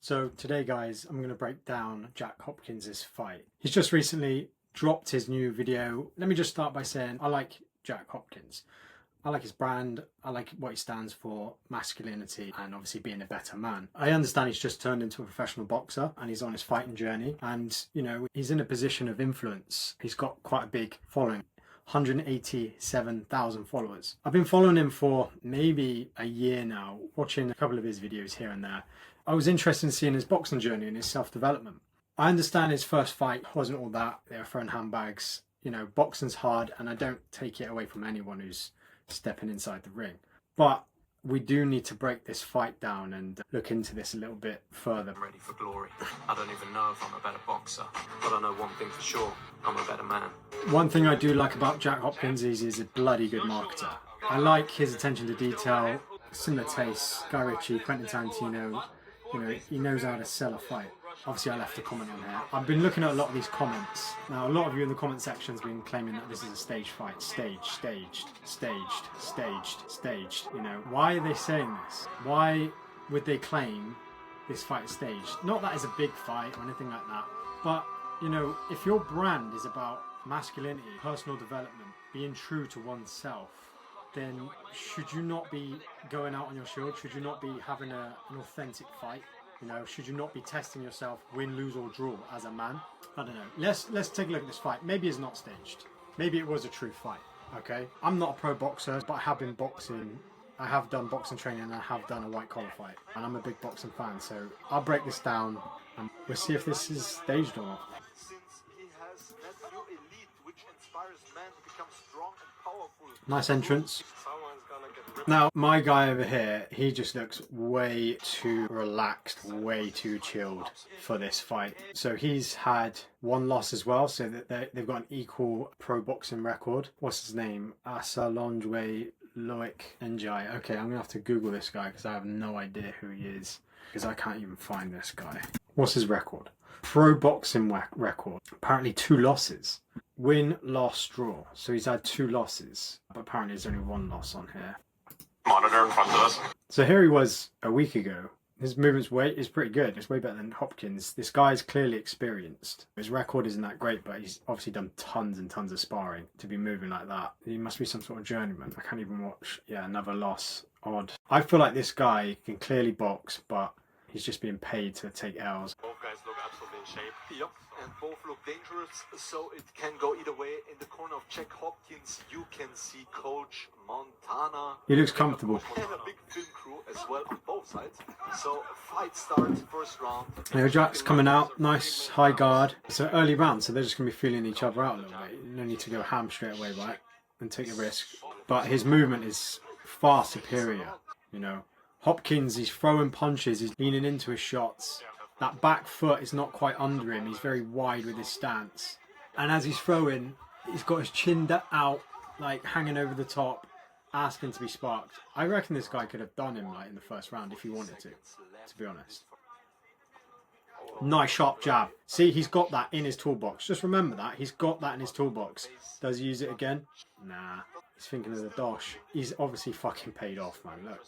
So today, guys, I'm going to break down Jack Hopkins' fight. He's just recently dropped his new video. Let me just start by saying I like Jack Hopkins. I like his brand, I like what he stands for, masculinity, and obviously being a better man. I understand he's just turned into a professional boxer and he's on his fighting journey, and he's in a position of influence. He's got quite a big following. 187,000 followers. I've been following him for maybe a year now, watching a couple of his videos here and there. I was interested in seeing his boxing journey and his self-development. I understand his first fight wasn't all that. They were throwing handbags. Boxing's hard, and I don't take it away from anyone who's stepping inside the ring. But we do need to break this fight down and look into this a little bit further. I'm ready for glory. I don't even know if I'm a better boxer, but I know one thing for sure, I'm a better man. One thing I do like about Jack Hopkins is he's a bloody good marketer. I like his attention to detail, similar tastes, Guy Ritchie, Quentin Tarantino. He knows how to sell a fight. Obviously, I left a comment on here. I've been looking at a lot of these comments. Now, a lot of you in the comment section has been claiming that this is a stage fight. Staged. Why are they saying this? Why would they claim this fight is staged? Not that it's a big fight or anything like that. But, if your brand is about masculinity, personal development, being true to oneself, then should you not be going out on your shield? Should you not be having an authentic fight? Should you not be testing yourself, win, lose or draw as a man? I don't know. Let's take a look at this fight. Maybe it's not staged. Maybe it was a true fight, okay? I'm not a pro boxer, but I have been boxing. I have done boxing training and I have done a white collar fight. And I'm a big boxing fan, so I'll break this down and we'll see if this is staged or not. Nice entrance. Now, my guy over here, he just looks way too relaxed, way too chilled for this fight. So he's had one loss as well, so that they've got an equal pro boxing record. What's his name? Asalonjwe Loic Njai. Okay, I'm going to have to Google this guy because I have no idea who he is, because I can't even find this guy. What's his record? Pro boxing record. Apparently 2 losses. Win, loss, draw. So he's had 2 losses, but apparently there's only 1 loss on here. Monitor in front of us. So here he was a week ago. His movement's weight is pretty good. It's way better than Hopkins. This guy's clearly experienced. His record isn't that great, but he's obviously done tons and tons of sparring to be moving like that. He must be some sort of journeyman. I can't even watch. Yeah, another loss. Odd. I feel like this guy can clearly box, but he's just being paid to take L's. Both guys look absolutely in shape. Yep, and both look dangerous, so it can go either way. In the corner of Jack Hopkins, you can see Coach Montana. He looks comfortable. And a big film crew as well on both sides. So fight starts, first round. Jack's coming out, nice high guard. It's an early round, so they're just going to be feeling each other out a little bit. No need to go ham straight away, right? And take a risk. But his movement is far superior, Hopkins, he's throwing punches, he's leaning into his shots. That back foot is not quite under him, he's very wide with his stance. And as he's throwing, he's got his chin out, like hanging over the top, asking to be sparked. I reckon this guy could have done him in the first round if he wanted to be honest. Nice sharp jab. See, he's got that in his toolbox. Just remember that, he's got that in his toolbox. Does he use it again? Nah, he's thinking of the dosh. He's obviously fucking paid off, man, look.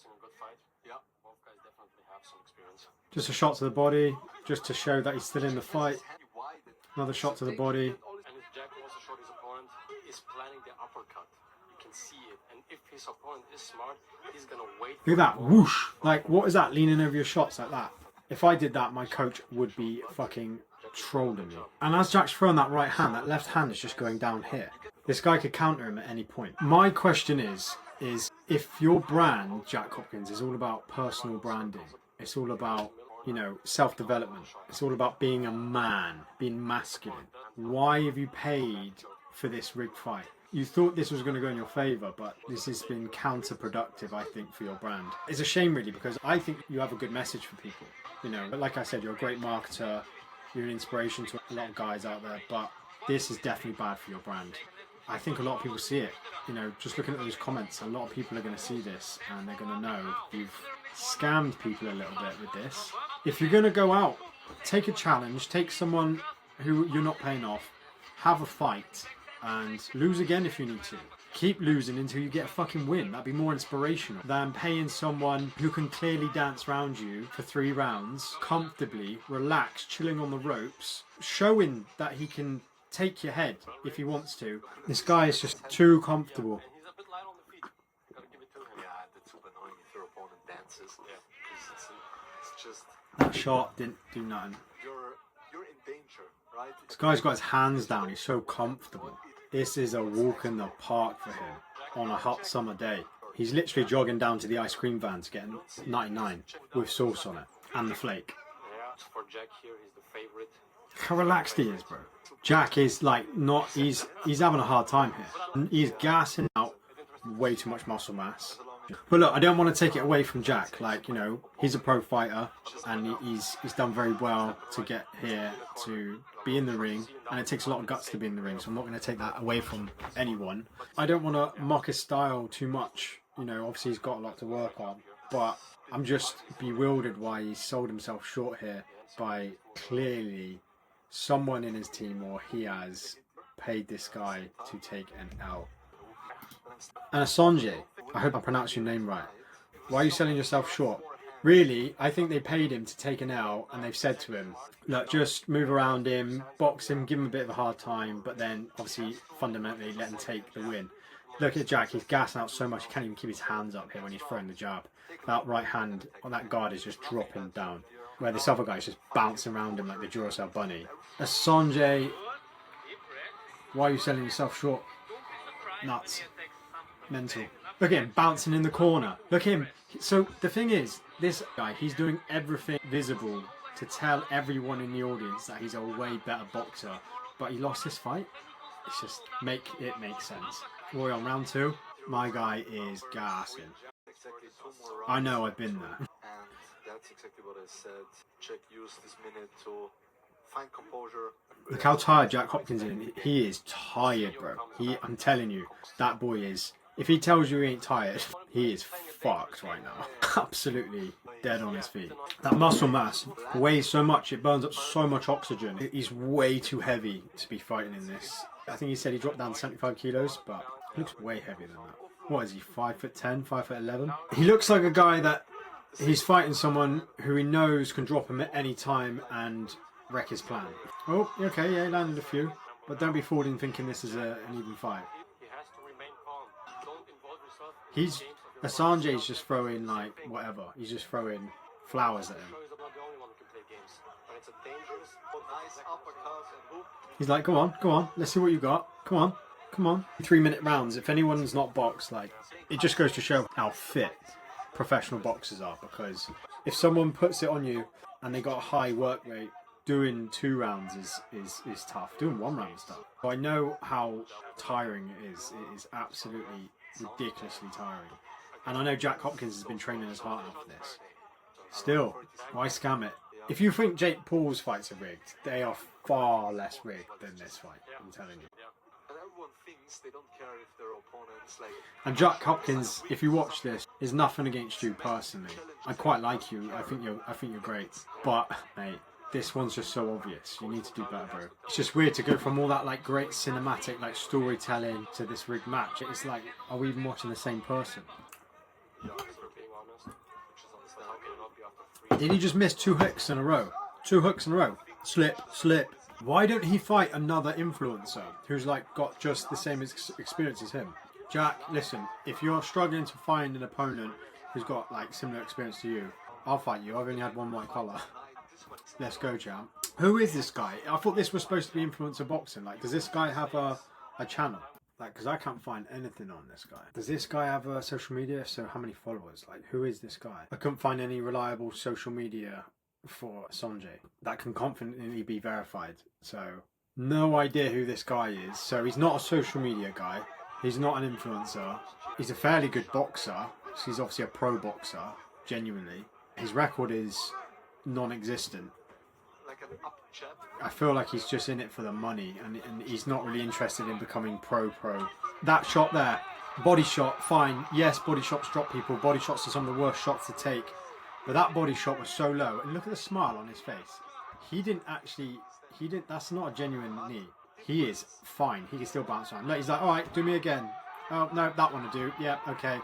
Just a shot to the body, just to show that he's still in the fight. Another shot to the body. And if Jack wants to show his opponent, he's planning the uppercut. You can see it. And if his opponent is smart, he's going to wait. Look at that, whoosh. Like, what is that, leaning over your shots like that? If I did that, my coach would be fucking trolling me. And as Jack's throwing that right hand, that left hand is just going down here. This guy could counter him at any point. My question is if your brand, Jack Hopkins, is all about personal branding, it's all about self-development. It's all about being a man, being masculine. Why have you paid for this rigged fight? You thought this was going to go in your favour, but this has been counterproductive, I think, for your brand. It's a shame, really, because I think you have a good message for people. But like I said, you're a great marketer. You're an inspiration to a lot of guys out there, but this is definitely bad for your brand. I think a lot of people see it. Just looking at those comments, a lot of people are going to see this and they're going to know you've scammed people a little bit with this. If you're going to go out, take a challenge, take someone who you're not paying off, have a fight and lose again if you need to. keep losing until you get a fucking win. That'd be more inspirational than paying someone who can clearly dance around you for 3 rounds, comfortably, relaxed, chilling on the ropes, showing that he can take your head if he wants to. This guy is just too comfortable. And he's a bit light on the feet. Gotta give it to him. Yeah, that's super annoying if your opponent dances. Yeah. Because it's just That shot didn't do nothing. you're in danger, right? This guy's got his hands down. He's so comfortable. This is a walk in the park for him on a hot summer day. He's literally jogging down to the ice cream van to get 99 with sauce on it and the flake. Yeah. For Jack here, he's the favorite. How relaxed he is, bro. Jack is like not. He's having a hard time here. He's gassing out way too much muscle mass. But look, I don't want to take it away from Jack. Like, you know, he's a pro fighter and he's done very well to get here to be in the ring, and it takes a lot of guts to be in the ring, so I'm not going to take that away from anyone. I don't want to mock his style too much. You know, obviously he's got a lot to work on, but I'm just bewildered why he sold himself short here by clearly someone in his team, or he has paid this guy to take an L. And Sanjay, I hope I pronounced your name right. Why are you selling yourself short? Really, I think they paid him to take an L, and they've said to him, look, just move around him, box him, give him a bit of a hard time, but then obviously fundamentally let him take the win. Look at Jack, he's gassing out so much he can't even keep his hands up here when he's throwing the jab. That right hand on that guard is just dropping down, where this other guy's just bouncing around him like the Duracell bunny. Sanjay, why are you selling yourself short? Nuts. Mental. Look at him bouncing in the corner. Look at him. So the thing is, this guy, he's doing everything visible to tell everyone in the audience that he's a way better boxer, but he lost this fight. It's just make sense. Roy on round 2. My guy is gassing. Exactly 2 more I rounds. know, I've been there. And that's exactly what I said. Jack used this minute to find composure. Look how tired Jack Hopkins is. He is tired, bro. I'm telling you, that boy is. If he tells you he ain't tired, he is fucked right now. Absolutely dead on his feet. That muscle mass weighs so much, it burns up so much oxygen. He's way too heavy to be fighting in this. I think he said he dropped down 75 kilos, but he looks way heavier than that. What is he, 5'10", 5'11"? He looks like a guy that he's fighting someone who he knows can drop him at any time and wreck his plan. Oh, okay, yeah, he landed a few. But don't be fooled in thinking this is an even fight. He has to remain calm. Don't involve yourself in He's the games of your life. Sanjay's just throwing like whatever. He's just throwing flowers at him. He's not the only one who can play games, but it's a dangerous. Nice uppercut and boom. He's like, go on, let's see what you got. Come on. 3-minute rounds. If anyone's not boxed, like, it just goes to show how fit professional boxers are. Because if someone puts it on you and they got a high work rate, doing 2 rounds is tough. Doing 1 round is tough. So I know how tiring it is. It is absolutely ridiculously tiring. And I know Jack Hopkins has been training his heart out for this. Still, why scam it? If you think Jake Paul's fights are rigged, they are far less rigged than this fight, I'm telling you. And everyone thinks they don't care if their opponents like. And Jack Hopkins, if you watch this, is nothing against you personally. I quite like you. I think you're great. But mate, this one's just so obvious. You need to do better, bro. It's just weird to go from all that like great cinematic like storytelling to this rigged match. It's like, are we even watching the same person? Being honest, which is honestly how can it not be after 3. Did he just miss 2 hooks in a row? 2 hooks in a row. Slip. Why don't he fight another influencer who's like got just the same experience as him? Jack, listen, if you're struggling to find an opponent who's got like similar experience to you, I'll fight you. I've only had 1 white collar. Let's go, champ. Who is this guy? I thought this was supposed to be influencer boxing. Like, does this guy have a channel? Like, because I can't find anything on this guy. Does this guy have a social media? So how many followers? Like, who is this guy? I couldn't find any reliable social media for Sanjay that can confidently be verified. So no idea who this guy is. So he's not a social media guy. He's not an influencer. He's a fairly good boxer. So he's obviously a pro boxer, genuinely. His record is non-existent. Like an up jab. I feel like he's just in it for the money, and he's not really interested in becoming pro. That shot there, body shot, fine. Yes, body shots drop people. Body shots are some of the worst shots to take. But that body shot was so low. And look at the smile on his face. He didn't, that's not a genuine knee. He is fine. He can still bounce around. Look, he's like, all right, do me again. Oh, no, that one to do. Yeah, okay.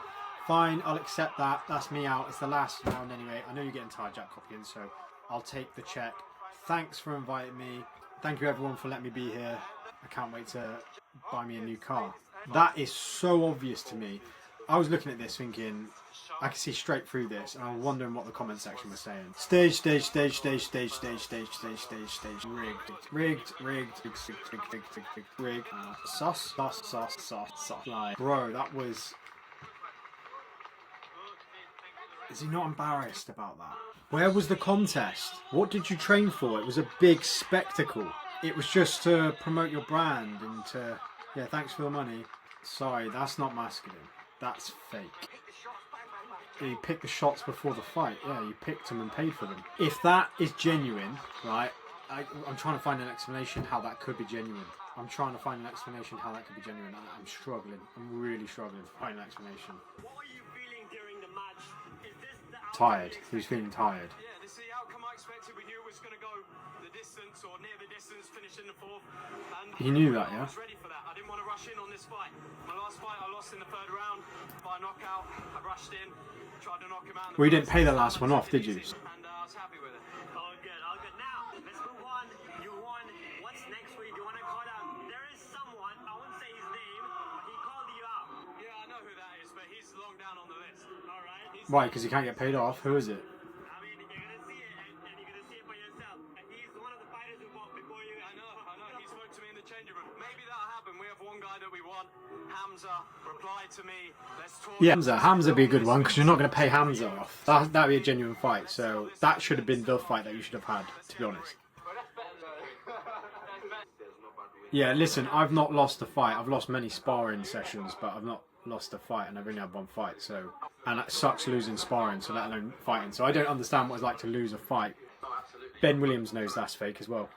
Fine, I'll accept that. That's me out. It's the last round anyway. I know you're getting tired, Jack Hopkins, so I'll take the check. Thanks for inviting me. Thank you, everyone, for letting me be here. I can't wait to buy me a new car. That is so obvious to me. I was looking at this thinking, I could see straight through this, and I was wondering what the comment section was saying. Stage. Rigged. Sauce. Like, bro, that was... Is he not embarrassed about that? Where was the contest? What did you train for? It was a big spectacle. It was just to promote your brand and to... Yeah, thanks for the money. Sorry, that's not masculine. That's fake. Yeah, you picked the shots before the fight. Yeah, you picked them and paid for them. If that is genuine, right, I'm trying to find an explanation how that could be genuine. I'm struggling. I'm struggling. I'm really struggling to find an explanation. What were you feeling during the match? Is this the Tired. He was feeling tired. Yeah, this is the outcome I expected. We knew it was going to go the distance or near the distance, finish in the fourth. And You knew that, I yeah? was ready for that. I didn't want to rush in on this fight. My last fight, I lost in the third round by knockout. I rushed in, tried to knock him out. Well, you didn't pay the last one off, did you? And I was happy with it. All good. Now, let's move on. You won. What's next week? You want to call out? There is someone, I won't say his name, but he called you out. Yeah, I know who that is, but he's long down on the list. All right? Why? Because he can't get paid off? Who is it? I mean, you're going to see it, and you're going to see it for yourself. He's one of the fighters who fought before you. I know. He spoke to me in the changing room. Maybe that'll happen. We have one guy that we want. Hamza replied to me. Let's talk. Yeah, Hamza would be a good one because you're not going to pay Hamza off. That'd be a genuine fight. So that should have been the fight that you should have had, to be honest. Yeah, listen, I've not lost a fight. I've lost many sparring sessions, but I've not lost a fight, and I've only had one fight. So, and it sucks losing sparring, so let alone fighting. So I don't understand what it's like to lose a fight. Ben Williams knows that's fake as well.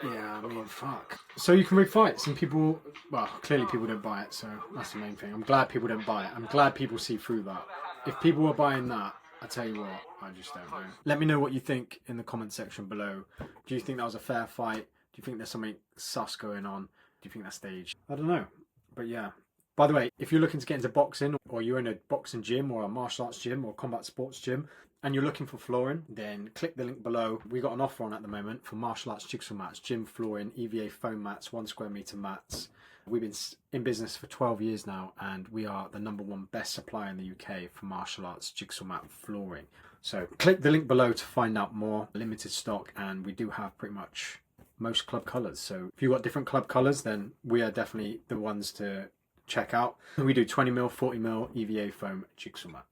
Yeah, I mean, fuck. So you can rig fights, and people, well, clearly people don't buy it, so that's the main thing. I'm glad people don't buy it. I'm glad people see through that. If people were buying that, I tell you what, I just don't know. Let me know what you think in the comment section below. Do you think that was a fair fight? Do you think there's something sus going on? Do you think that's staged? I don't know. But yeah. By the way, if you're looking to get into boxing, or you're in a boxing gym, or a martial arts gym, or combat sports gym, and you're looking for flooring, then click the link below. We got an offer on at the moment for martial arts jigsaw mats, gym flooring, EVA foam mats, 1 square meter mats. We've been in business for 12 years now, and we are the #1 best supplier in the UK for martial arts jigsaw mat flooring. So click the link below to find out more. Limited stock, and we do have pretty much most club colours. So if you've got different club colours, then we are definitely the ones to check out. We do 20mm, 40mm EVA foam jigsaw mats.